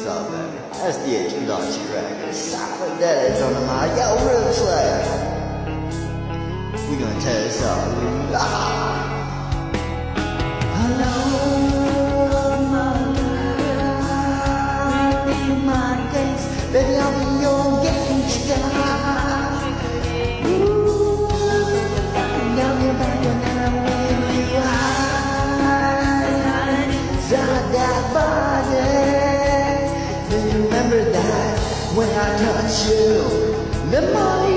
Southern SDH Dodge Records. Solid that is on my yo real slayer. We gonna tell this all live. Hello, my love. In my case, baby, I'll be your gangsta. Ooh, got me back when I'm with you high. That body. Do you remember that when I touch you? The money